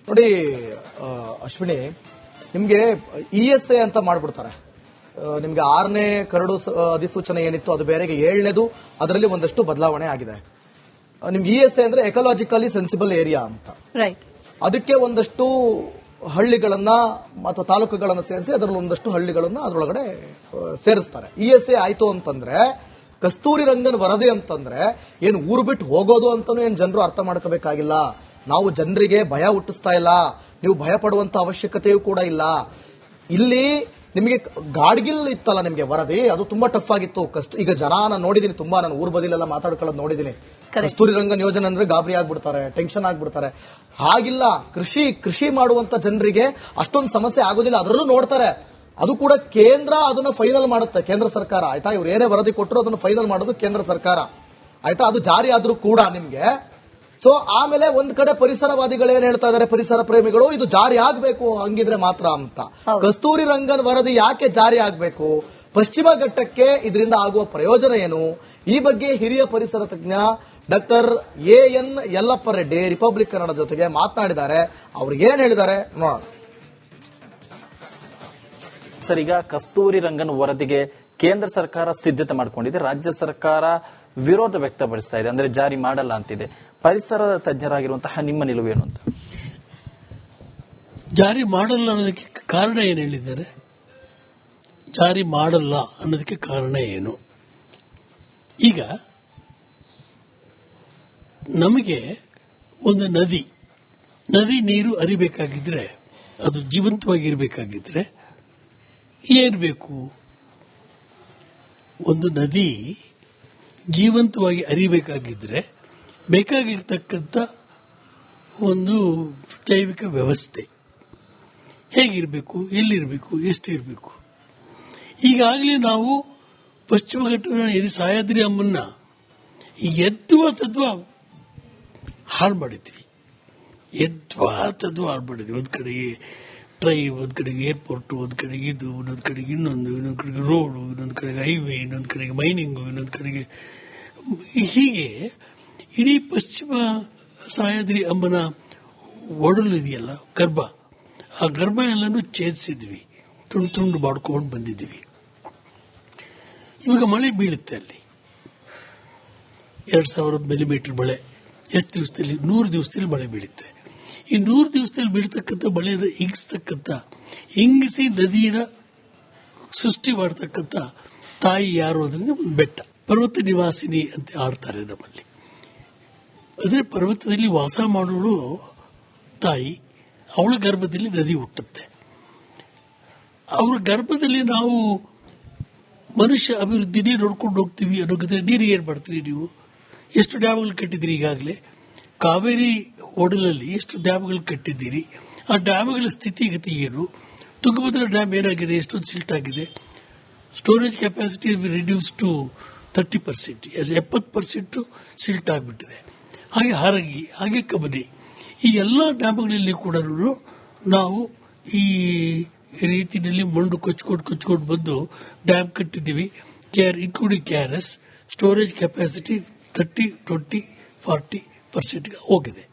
ನೋಡಿ ಅಶ್ವಿನಿ, ನಿಮ್ಗೆ ESA ಅಂತ ಮಾಡ್ಬಿಡ್ತಾರೆ. ನಿಮ್ಗೆ 6ನೇ ಕರಡು ಅಧಿಸೂಚನೆ ಏನಿತ್ತು ಅದು ಬೇರೆಗೆ 7ನೇದು, ಅದರಲ್ಲಿ ಒಂದಷ್ಟು ಬದಲಾವಣೆ ಆಗಿದೆ. ನಿಮ್ಗೆ ESA ಅಂದ್ರೆ ಎಕಲಾಜಿಕಲಿ ಸೆನ್ಸಿಬಲ್ ಏರಿಯಾ ಅಂತ. ಅದಕ್ಕೆ ಒಂದಷ್ಟು ಹಳ್ಳಿಗಳನ್ನ ಅಥವಾ ತಾಲೂಕುಗಳನ್ನ ಸೇರಿಸಿ ಅದರಲ್ಲಿ ಒಂದಷ್ಟು ಹಳ್ಳಿಗಳನ್ನ ಅದರೊಳಗಡೆ ಸೇರಿಸ್ತಾರೆ. ESA ಆಯ್ತು ಅಂತಂದ್ರೆ ಕಸ್ತೂರಿ ರಂಗನ್ ವರದಿ ಅಂತಂದ್ರೆ ಏನು ಊರು ಬಿಟ್ಟು ಹೋಗೋದು ಅಂತಾನು ಏನ್ ಜನರು ಅರ್ಥ ಮಾಡ್ಕೋಬೇಕಾಗಿಲ್ಲ. ನಾವು ಜನರಿಗೆ ಭಯ ಹುಟ್ಟಿಸ್ತಾ ಇಲ್ಲ, ನೀವು ಭಯ ಪಡುವಂತ ಅವಶ್ಯಕತೆಯೂ ಕೂಡ ಇಲ್ಲ. ಇಲ್ಲಿ ನಿಮಗೆ ಗಾಡ್ಗಿಲ್ ಇತ್ತಲ್ಲ ನಿಮಗೆ ವರದಿ, ಅದು ತುಂಬಾ ಟಫ್ ಆಗಿತ್ತು. ಈಗ ಜನ ನಾನು ನೋಡಿದೀನಿ, ತುಂಬಾ ನಾನು ಊರ್ ಬದಿಲೆಲ್ಲ ಮಾತಾಡ್ಕೊಳ್ಳೋದು ನೋಡಿದೀನಿ. ಕಸ್ತೂರಿ ರಂಗನ್ ಯೋಜನೆ ಅಂದ್ರೆ ಗಾಬರಿ ಆಗ್ಬಿಡ್ತಾರೆ, ಟೆನ್ಷನ್ ಆಗ್ಬಿಡ್ತಾರೆ. ಹಾಗಿಲ್ಲ, ಕೃಷಿ ಮಾಡುವಂತ ಜನರಿಗೆ ಅಷ್ಟೊಂದು ಸಮಸ್ಯೆ ಆಗೋದಿಲ್ಲ. ಅದರಲ್ಲೂ ನೋಡ್ತಾರೆ, ಅದು ಕೂಡ ಕೇಂದ್ರ ಅದನ್ನ ಫೈನಲ್ ಮಾಡುತ್ತೆ, ಕೇಂದ್ರ ಸರ್ಕಾರ. ಆಯ್ತಾ, ಇವ್ರು ಏನೇ ವರದಿ ಕೊಟ್ಟರು ಅದನ್ನು ಫೈನಲ್ ಮಾಡೋದು ಕೇಂದ್ರ ಸರ್ಕಾರ. ಆಯ್ತಾ, ಅದು ಜಾರಿ ಆದ್ರೂ ಕೂಡ ನಿಮ್ಗೆ. ಸೊ ಆಮೇಲೆ ಒಂದ್ ಕಡೆ ಪರಿಸರವಾದಿಗಳೇನ್ ಹೇಳ್ತಾ ಇದಾರೆ, ಪರಿಸರ ಪ್ರೇಮಿಗಳು, ಇದು ಜಾರಿ ಆಗ್ಬೇಕು ಹಂಗಿದ್ರೆ ಮಾತ್ರ ಅಂತ. ಕಸ್ತೂರಿ ರಂಗನ್ ವರದಿ ಯಾಕೆ ಜಾರಿ ಆಗ್ಬೇಕು, ಪಶ್ಚಿಮ ಘಟ್ಟಕ್ಕೆ ಇದರಿಂದ ಆಗುವ ಪ್ರಯೋಜನ ಏನು, ಈ ಬಗ್ಗೆ ಹಿರಿಯ ಪರಿಸರ ತಜ್ಞ doctor AN Yellappa Reddy Republic Kannada ಜೊತೆಗೆ ಮಾತನಾಡಿದ್ದಾರೆ. ಅವ್ರು ಏನ್ ಹೇಳಿದ್ದಾರೆ ನೋಡೋಣ. ಸರ್, ಈಗ ಕಸ್ತೂರಿ ರಂಗನ್ ವರದಿಗೆ ಕೇಂದ್ರ ಸರ್ಕಾರ ಸಿದ್ಧತೆ ಮಾಡಿಕೊಂಡಿದೆ, ರಾಜ್ಯ ಸರ್ಕಾರ ವಿರೋಧ ವ್ಯಕ್ತಪಡಿಸ್ತಾ ಇದೆ, ಅಂದ್ರೆ ಜಾರಿ ಮಾಡಲ್ಲ ಅಂತಿದೆ. ಪರಿಸರ ತಜ್ಞರಾಗಿರುವಂತಹ ನಿಮ್ಮ ನಿಲುವೇನು ಅಂತ? ಜಾರಿ ಮಾಡಲ್ಲ ಅನ್ನೋದಕ್ಕೆ ಕಾರಣ ಏನು ಹೇಳಿದ್ದಾರೆ? ಜಾರಿ ಮಾಡಲ್ಲ ಅನ್ನೋದಕ್ಕೆ ಕಾರಣ ಏನು? ಈಗ ನಮಗೆ ಒಂದು ನದಿ ನೀರು ಹರಿಬೇಕಾಗಿದ್ರೆ, ಅದು ಜೀವಂತವಾಗಿರ್ಬೇಕಾಗಿದ್ರೆ ಏನ್ ಬೇಕು? ಒಂದು ನದಿ ಜೀವಂತವಾಗಿ ಹರಿಬೇಕಾಗಿದ್ರೆ ಬೇಕಾಗಿರ್ತಕ್ಕಂಥ ಒಂದು ಜೈವಿಕ ವ್ಯವಸ್ಥೆ ಹೇಗಿರಬೇಕು, ಎಲ್ಲಿರಬೇಕು, ಎಷ್ಟಿರಬೇಕು. ಈಗಾಗಲೇ ನಾವು ಪಶ್ಚಿಮ ಘಟ್ಟದ ಸಹ್ಯಾದ್ರಿ ಅಮ್ಮನ್ನ ಎದ್ವಾ ತದ್ವಾ ಹಾಳು ಮಾಡಿದ್ವಿ. ಒಂದ್ ಕಡೆಗೆ ಟ್ರೈನ್, ಒಂದ್ ಕಡೆಗೆ ಏರ್ಪೋರ್ಟ್, ಒಂದ್ ಕಡೆಗೆ ಇದು, ಇನ್ನೊಂದ್ ಕಡೆಗೆ ಇನ್ನೊಂದು ಕಡೆಗೆ ರೋಡು, ಇನ್ನೊಂದ್ ಕಡೆಗೆ ಹೈವೇ, ಇನ್ನೊಂದ್ ಕಡೆಗೆ ಮೈನಿಂಗು, ಇನ್ನೊಂದ್ ಕಡೆಗೆ ಹೀಗೆ ಇಡೀ ಪಶ್ಚಿಮ ಸಹ್ಯಾದ್ರಿ ಅಮ್ಮನ ಒಡಲು ಇದೆಯಲ್ಲ, ಗರ್ಭ, ಆ ಗರ್ಭ ಎಲ್ಲಾನು ಛೇದಿಸಿದ್ವಿ, ತುಂಡು ಮಾಡ್ಕೊಂಡು ಬಂದಿದ್ವಿ. ಇವಾಗ ಮಳೆ ಬೀಳುತ್ತೆ ಅಲ್ಲಿ 2000 ಮಿಲಿಮೀಟರ್ ಮಳೆ. ಎಷ್ಟು ದಿವಸದಲ್ಲಿ? 100 ದಿವಸದಲ್ಲಿ ಮಳೆ ಬೀಳುತ್ತೆ. ಈ 100 ದಿವಸದಲ್ಲಿ ಬೀಳ್ತಕ್ಕಂಥ ಮಳೆಯನ್ನು ಇಂಗಿಸಿ ನದಿಯ ಸೃಷ್ಟಿ ಮಾಡತಕ್ಕಂಥ ತಾಯಿ ಯಾರು ಅಂದ್ರೆ ಒಂದು ಬೆಟ್ಟ, ಪರ್ವತ ನಿವಾಸಿನಿ ಅಂತ ಆಡ್ತಾರೆ ನಮ್ಮಲ್ಲಿ. ಅಂದ್ರೆ ಪರ್ವತದಲ್ಲಿ ವಾಸ ಮಾಡೋಳು ತಾಯಿ, ಅವಳ ಗರ್ಭದಲ್ಲಿ ನದಿ ಹುಟ್ಟುತ್ತೆ. ಅವರ ಗರ್ಭದಲ್ಲಿ ನಾವು ಮನುಷ್ಯ ಅಭಿವೃದ್ಧಿನೇ ನೋಡ್ಕೊಂಡು ಹೋಗ್ತೀವಿ ಅನ್ನೋದ್ರೆ ನೀರಿಗೆ ಏನ್ ಮಾಡ್ತೀರಿ ನೀವು? ಎಷ್ಟು ಡ್ಯಾಮ್ಗಳು ಕಟ್ಟಿದ್ದೀರಿ ಈಗಾಗಲೇ? ಕಾವೇರಿ ಒಡಲಲ್ಲಿ ಎಷ್ಟು ಡ್ಯಾಮ್ಗಳು ಕಟ್ಟಿದ್ದೀರಿ? ಆ ಡ್ಯಾಮ್ಗಳ ಸ್ಥಿತಿಗತಿ ಏನು? ತುಂಗಭದ್ರಾ ಡ್ಯಾಮ್ ಏನಾಗಿದೆ? ಎಷ್ಟೊಂದು ಸಿಲ್ಟ್ ಆಗಿದೆ. Storage capacity reduce to 30%, 70% silt ಆಗಿಬಿಟ್ಟಿದೆ. ಹಾಗೆ ಹಾರಂಗಿ, ಹಾಗೆ ಕಬನಿ, ಈ ಎಲ್ಲ ಡ್ಯಾಮ್ಗಳಲ್ಲಿ ಕೂಡ ನಾವು ಈ ರೀತಿಯಲ್ಲಿ ಮಣ್ಣು ಕೊಚ್ಕೊಂಡು ಬಂದು ಡ್ಯಾಮ್ ಕಟ್ಟಿದ್ದೀವಿ. Including KRS. ಸ್ಟೋರೇಜ್ ಕೆಪಾಸಿಟಿ 30, 20, 40% ಹೋಗಿದೆ.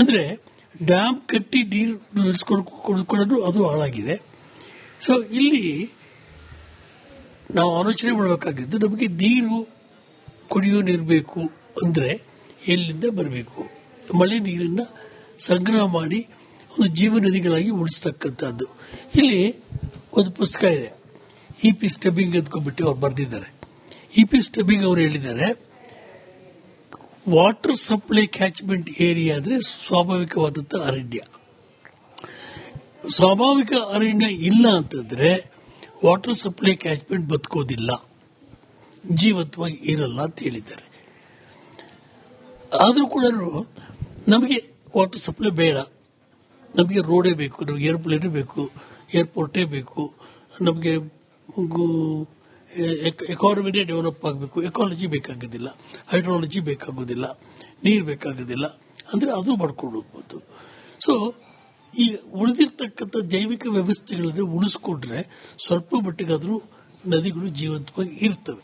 ಅಂದ್ರೆ ಡ್ಯಾಮ್ ಕಟ್ಟಿ ನೀರು ನಿಲ್ಲಿಸ್ಕೊಂಡು ಅದು ಹಾಳಾಗಿದೆ. ಸೊ ಇಲ್ಲಿ ನಾವು ಆಲೋಚನೆ ಮಾಡಬೇಕಾಗಿದ್ದು, ನಮಗೆ ನೀರು, ಕುಡಿಯೋ ನೀರು ಬೇಕು ಅಂದ್ರೆ ಎಲ್ಲಿಂದ ಬರಬೇಕು? ಮಳೆ ನೀರನ್ನ ಸಂಗ್ರಹ ಮಾಡಿ ಒಂದು ಜೀವ ನದಿಗಳಾಗಿ ಉಳಿಸ್ತಕ್ಕಂಥದ್ದು. ಇಲ್ಲಿ ಒಂದು ಪುಸ್ತಕ ಇದೆ, EP ಸ್ಟಬ್ಬಿಂಗ್ ಅಂದ್ಕೊಂಡ್ಬಿಟ್ಟು ಅವ್ರು ಬರೆದಿದ್ದಾರೆ. EP ಸ್ಟಬ್ಬಿಂಗ್ ಅವರು ಹೇಳಿದ್ದಾರೆ, ವಾಟರ್ ಸಪ್ಲೈ ಕ್ಯಾಚ್ಮೆಂಟ್ ಏರಿಯಾ ಅಂದ್ರೆ ಸ್ವಾಭಾವಿಕವಾದಂಥ ಅರಣ್ಯ. ಸ್ವಾಭಾವಿಕ ಅರಣ್ಯ ಇಲ್ಲ ಅಂತಂದ್ರೆ ವಾಟರ್ ಸಪ್ಲೈ ಕ್ಯಾಚ್ಮೆಂಟ್ ಬದುಕೋದಿಲ್ಲ, ಜೀವಂತವಾಗಿ ಇರಲ್ಲ ಅಂತ ಹೇಳಿದ್ದಾರೆ. ಆದರೂ ಕೂಡ ನಮಗೆ ವಾಟರ್ ಸಪ್ಲೈ ಬೇಡ, ನಮಗೆ ರೋಡೇ ಬೇಕು, ನಮಗೆ ಏರ್ಪ್ಲೇನೇ ಬೇಕು, ಏರ್ಪೋರ್ಟೇ ಬೇಕು, ನಮಗೆ ಎಕಾನಮಿನೇ ಡೆವಲಪ್ ಆಗಬೇಕು, ಎಕಾಲಜಿ ಬೇಕಾಗೋದಿಲ್ಲ, ಹೈಡ್ರಾಲಜಿ ಬೇಕಾಗೋದಿಲ್ಲ, ನೀರು ಬೇಕಾಗೋದಿಲ್ಲ ಅಂದ್ರೆ ಅದು ಮಾಡ್ಕೊಂಡು ಹೋಗ್ಬೋದು. ಸೊ ಈ ಉಳಿದಿರ್ತಕ್ಕಂಥ ಜೈವಿಕ ವ್ಯವಸ್ಥೆಗಳನ್ನು ಉಳಿಸ್ಕೊಂಡ್ರೆ ಸ್ವಲ್ಪ ಮಟ್ಟಿಗಾದ್ರೂ ನದಿಗಳು ಜೀವಂತವಾಗಿ ಇರ್ತವೆ.